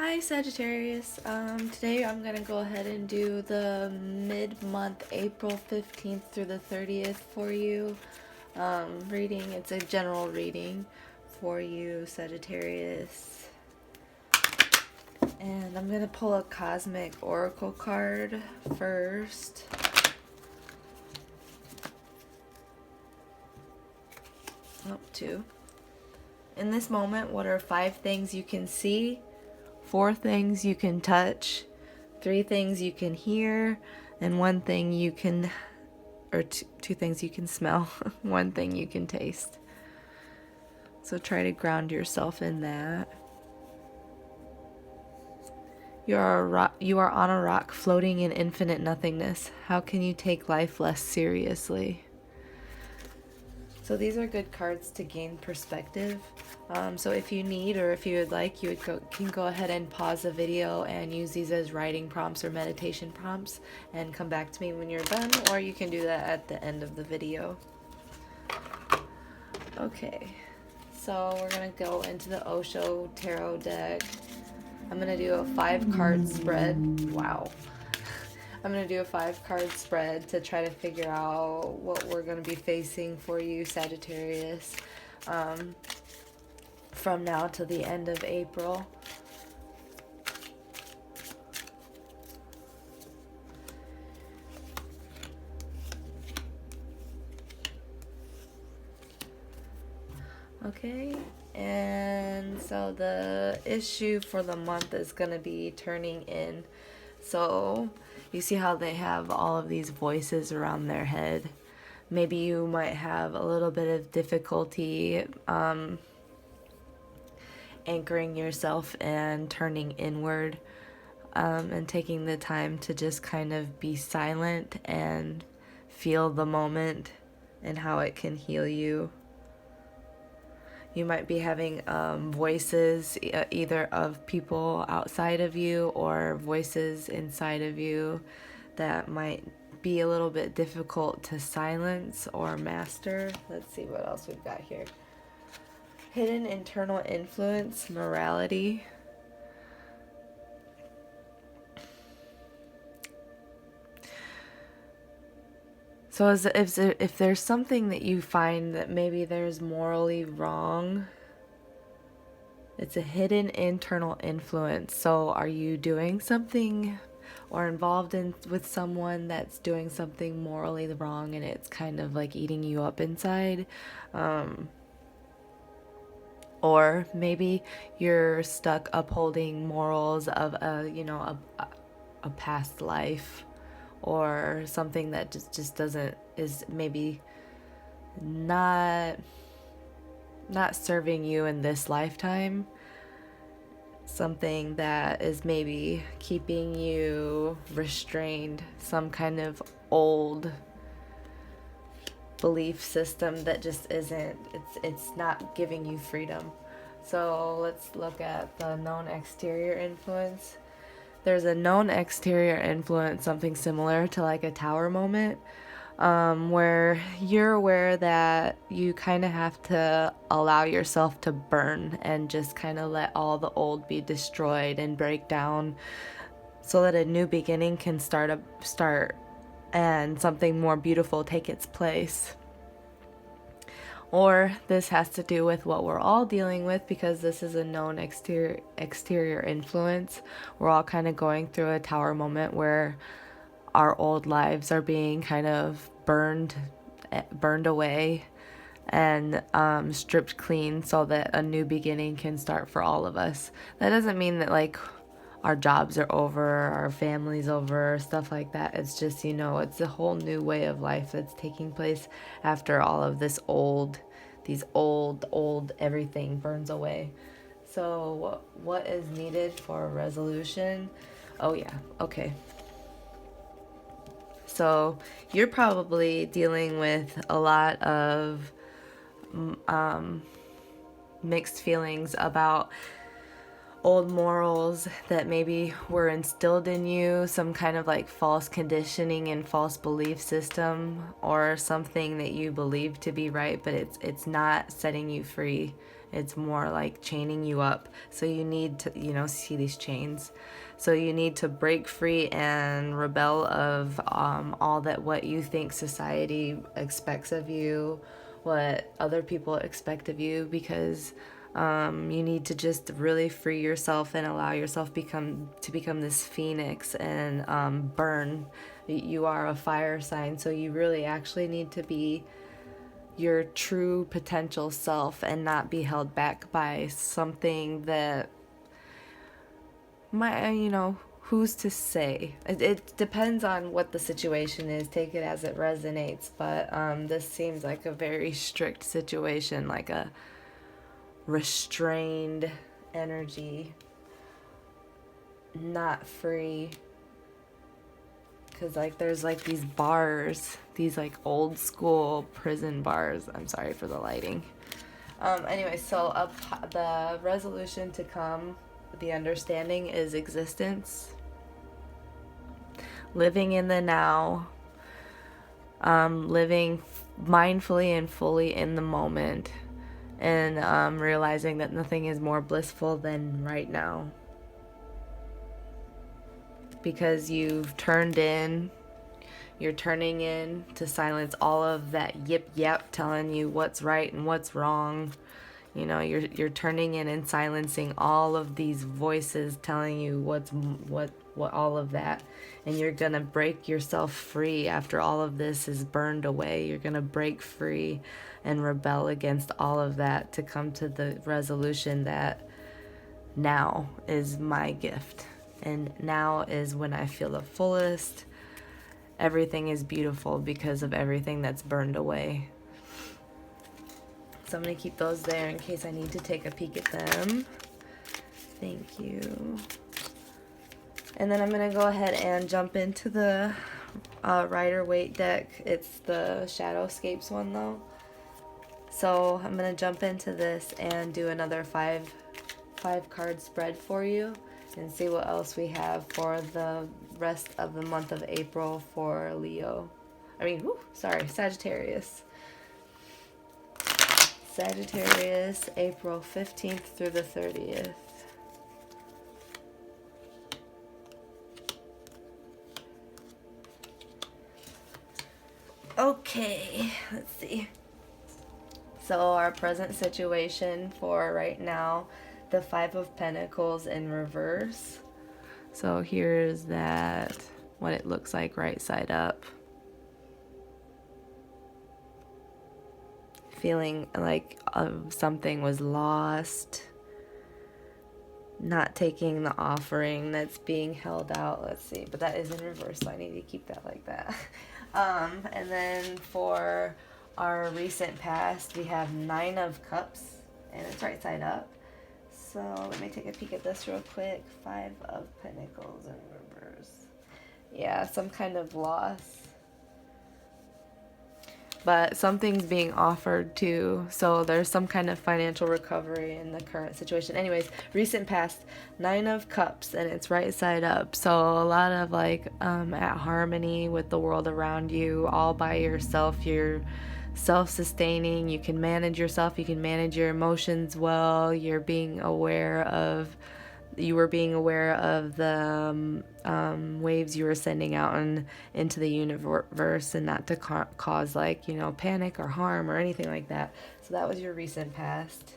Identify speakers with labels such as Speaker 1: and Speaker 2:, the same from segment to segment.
Speaker 1: Hi Sagittarius. Today I'm going to go ahead and do the mid-month April 15th through the 30th for you reading. It's a general reading for you, Sagittarius. And I'm going to pull a Cosmic Oracle card first. Oh, two. In this moment, what are 5 things you can see? 4 things you can touch, 3 things you can hear, and 1 thing you can, or 2 things you can smell, 1 thing you can taste. So try to ground yourself in that. You are on a rock floating in infinite nothingness. How can you take life less seriously? So these are good cards to gain perspective. So if you need, or if you would like, you can go ahead and pause the video and use these as writing prompts or meditation prompts and come back to me when you're done, or you can do that at the end of the video. Okay, so we're going to go into the Osho Tarot deck. I'm going to do a 5-card spread. Wow. I'm going to do a 5-card spread to try to figure out what we're going to be facing for you, Sagittarius, from now to the end of April. Okay, and so the issue for the month is going to be turning in. So you see how they have all of these voices around their head. Maybe you might have a little bit of difficulty anchoring yourself and turning inward, and taking the time to just kind of be silent and feel the moment and how it can heal you. You might be having voices either of people outside of you or voices inside of you that might be a little bit difficult to silence or master. Let's see what else we've got here. Hidden internal influence, morality. So if there's something that you find that maybe there's morally wrong, it's a hidden internal influence. So are you doing something or involved with someone that's doing something morally wrong and it's kind of like eating you up inside? Or maybe you're stuck upholding morals of a past life, or something that just doesn't, is maybe not serving you in this lifetime. Something that is maybe keeping you restrained, some kind of old belief system that just isn't, it's not giving you freedom. So let's look at the known exterior influence. There's a known exterior influence, something similar to like a tower moment, where you're aware that you kind of have to allow yourself to burn and just kind of let all the old be destroyed and break down so that a new beginning can start and something more beautiful take its place. Or this has to do with what we're all dealing with, because this is a known exterior influence. We're all kind of going through a tower moment where our old lives are being kind of burned away and stripped clean so that a new beginning can start for all of us. That doesn't mean that like our jobs are over, our family's over, stuff like that. It's just, it's a whole new way of life that's taking place after all of this old everything burns away. So what is needed for a resolution? Oh yeah, okay. So you're probably dealing with a lot of mixed feelings about old morals that maybe were instilled in you, some kind of like false conditioning and false belief system, or something that you believe to be right, but it's not setting you free. It's more like chaining you up. So you need to, you know, see these chains. So you need to break free and rebel of all that what you think society expects of you, what other people expect of you, because you need to just really free yourself and allow yourself to become this phoenix and burn. You are a fire sign, so you really actually need to be your true potential self and not be held back by something that might, you know, who's to say? It depends on what the situation is. Take it as it resonates. But this seems like a very strict situation, like a restrained energy, not free. Because like there's like these bars, these like old school prison bars. I'm sorry for the lighting. Anyway, so the resolution to come, the understanding is existence, living in the now, living mindfully and fully in the moment, and realizing that nothing is more blissful than right now. Because you're turning in to silence all of that yip yap telling you what's right and what's wrong. You know, you're turning in and silencing all of these voices telling you what all of that, and you're gonna break yourself free after all of this is burned away. You're gonna break free and rebel against all of that to come to the resolution that now is my gift. And now is when I feel the fullest. Everything is beautiful because of everything that's burned away. So I'm going to keep those there in case I need to take a peek at them. Thank you. And then I'm going to go ahead and jump into the Rider-Waite deck. It's the Shadowscapes one though. So I'm going to jump into this and do another five card spread for you, and see what else we have for the rest of the month of April for Sagittarius. Sagittarius, April 15th through the 30th. Okay, let's see. So our present situation for right now, the Five of Pentacles in reverse. So here's that, what it looks like right side up. Feeling like something was lost. Not taking the offering that's being held out. Let's see, but that is in reverse, so I need to keep that like that. And then for our recent past, we have Nine of Cups, and it's right side up. So let me take a peek at this real quick. Five of Pentacles in reverse. Yeah, some kind of loss. But something's being offered too. So there's some kind of financial recovery in the current situation. Anyways, recent past, Nine of Cups, and it's right side up. So a lot of like at harmony with the world around you, all by yourself. You're self-sustaining, you can manage yourself, you can manage your emotions well, you were being aware of the waves you were sending out into the universe, and not to cause like, you know, panic or harm or anything like that. So that was your recent past.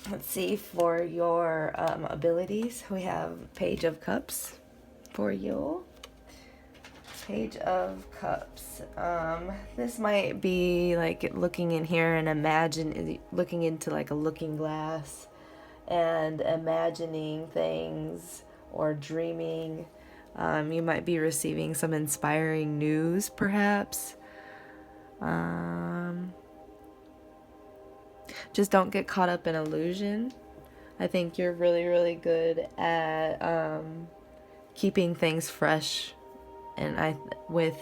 Speaker 1: Let's see, for your abilities, we have Page of Cups for you. Page of Cups. This might be like looking in here and looking into like a looking glass and imagining things or dreaming. You might be receiving some inspiring news, perhaps. Just don't get caught up in illusion. I think you're really, really good at keeping things fresh. And with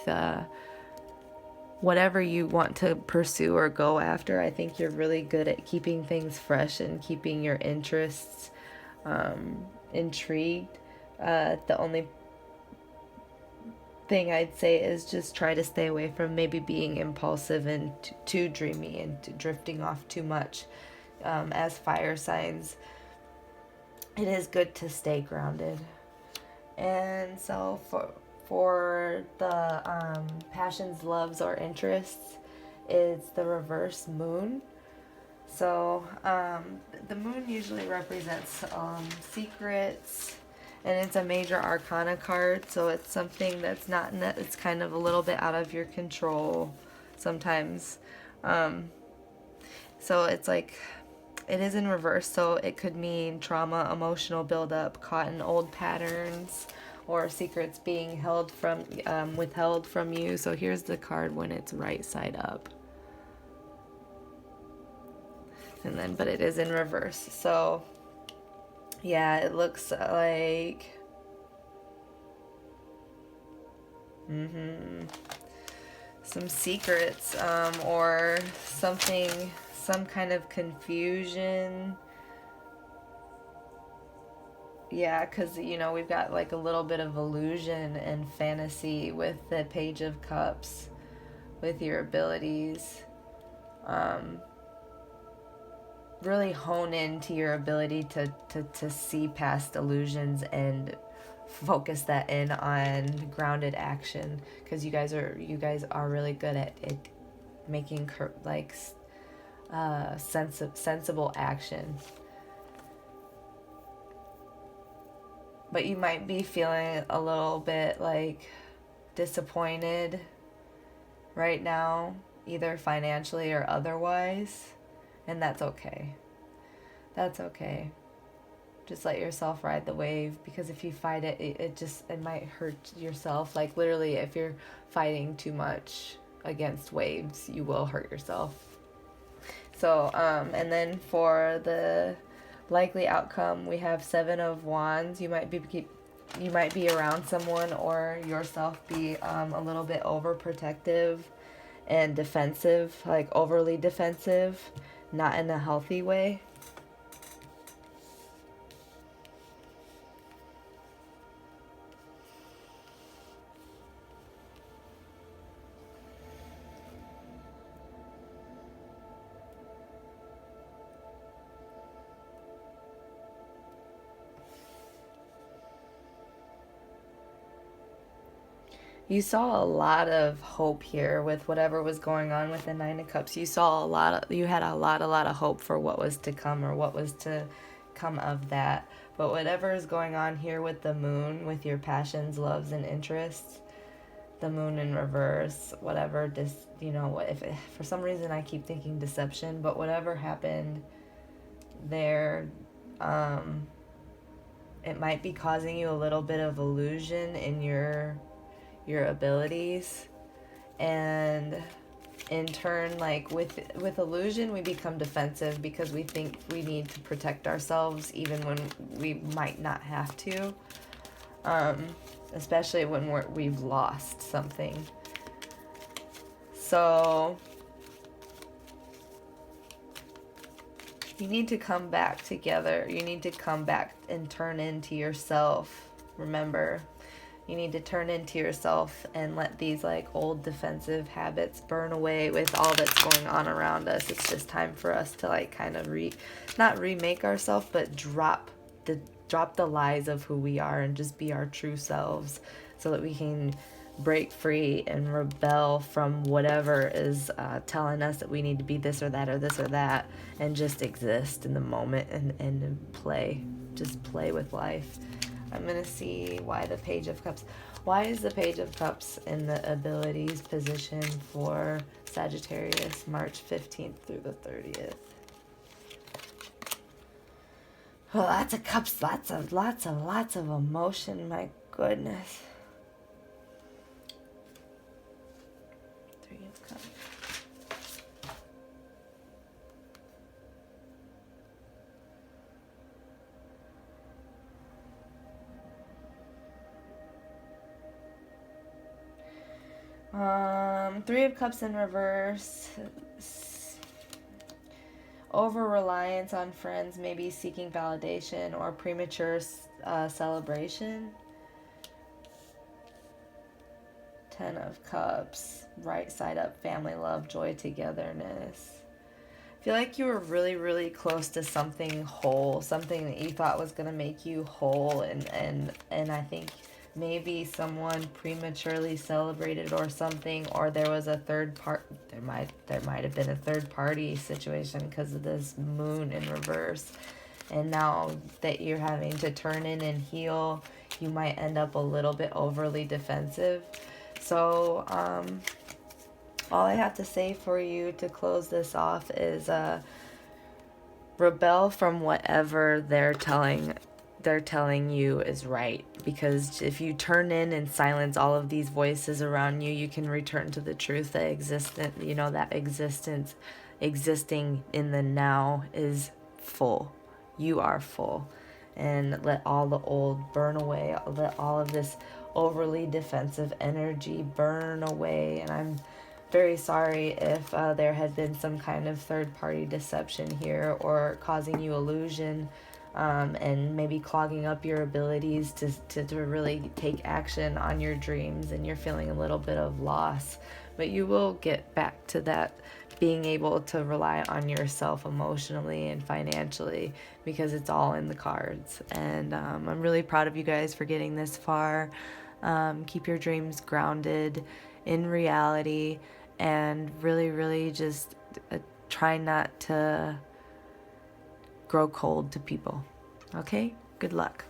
Speaker 1: whatever you want to pursue or go after, I think you're really good at keeping things fresh and keeping your interests intrigued. The thing I'd say is just try to stay away from maybe being impulsive and too dreamy and drifting off too much. As fire signs, it is good to stay grounded. And so for the passions, loves, or interests, it's the reverse moon. So the moon usually represents secrets, and it's a major arcana card, so it's something that's not, it's kind of a little bit out of your control sometimes. So it's like, it is in reverse, so it could mean trauma, emotional buildup, caught in old patterns, or secrets being withheld from you. So here's the card when it's right side up. And then, but it is in reverse. So yeah, it looks like some secrets, or something, some kind of confusion. Yeah, because, you know, we've got like a little bit of illusion and fantasy with the Page of Cups, with your abilities. Really hone into your ability to see past illusions and focus that in on grounded action, because you guys are really good at making like sensible action. But you might be feeling a little bit like disappointed right now, either financially or otherwise. And that's okay. That's okay. Just let yourself ride the wave, because if you fight it, it might hurt yourself. Like literally, if you're fighting too much against waves, you will hurt yourself. So, and then for the likely outcome, we have 7 of Wands. You might be around someone or yourself be a little bit overprotective and defensive, like overly defensive. Not in a healthy way. You saw a lot of hope here with whatever was going on with the 9 of Cups. You had a lot of hope for what was to come, or what was to come of that. But whatever is going on here with the moon, with your passions, loves, and interests, the moon in reverse, whatever, if for some reason I keep thinking deception, but whatever happened there, it might be causing you a little bit of illusion in your abilities, and in turn, like with illusion, we become defensive because we think we need to protect ourselves even when we might not have to, especially when we've lost something. So you need to come back together. You need to come back and turn into yourself. Remember, you need to turn into yourself and let these like old defensive habits burn away with all that's going on around us. It's just time for us to like kind of not remake ourselves, but drop the lies of who we are and just be our true selves, so that we can break free and rebel from whatever is telling us that we need to be this or that or this or that, and just exist in the moment and play. Just play with life. I'm going to see why the Page of Cups. Why is the Page of Cups in the abilities position for Sagittarius, March 15th through the 30th? Well, lots of cups, lots of emotion, my goodness. 3 of Cups. Three of Cups in reverse. Over-reliance on friends, maybe seeking validation or premature celebration. Ten of Cups, right side up, family, love, joy, togetherness. I feel like you were really, really close to something whole, something that you thought was going to make you whole, and I think maybe someone prematurely celebrated or something, or there was a third part, there might have been a third party situation because of this moon in reverse. And now that you're having to turn in and heal, you might end up a little bit overly defensive. So all I have to say for you to close this off is rebel from whatever they're telling you is right, because if you turn in and silence all of these voices around you, you can return to the truth that existing in the now is full. You are full, and let all the old burn away. Let all of this overly defensive energy burn away. And I'm very sorry if there had been some kind of third-party deception here, or causing you illusion, and maybe clogging up your abilities to really take action on your dreams, and you're feeling a little bit of loss. But you will get back to that, being able to rely on yourself emotionally and financially, because it's all in the cards. And I'm really proud of you guys for getting this far. Keep your dreams grounded in reality, and really, really just try not to grow cold to people. Okay? Good luck.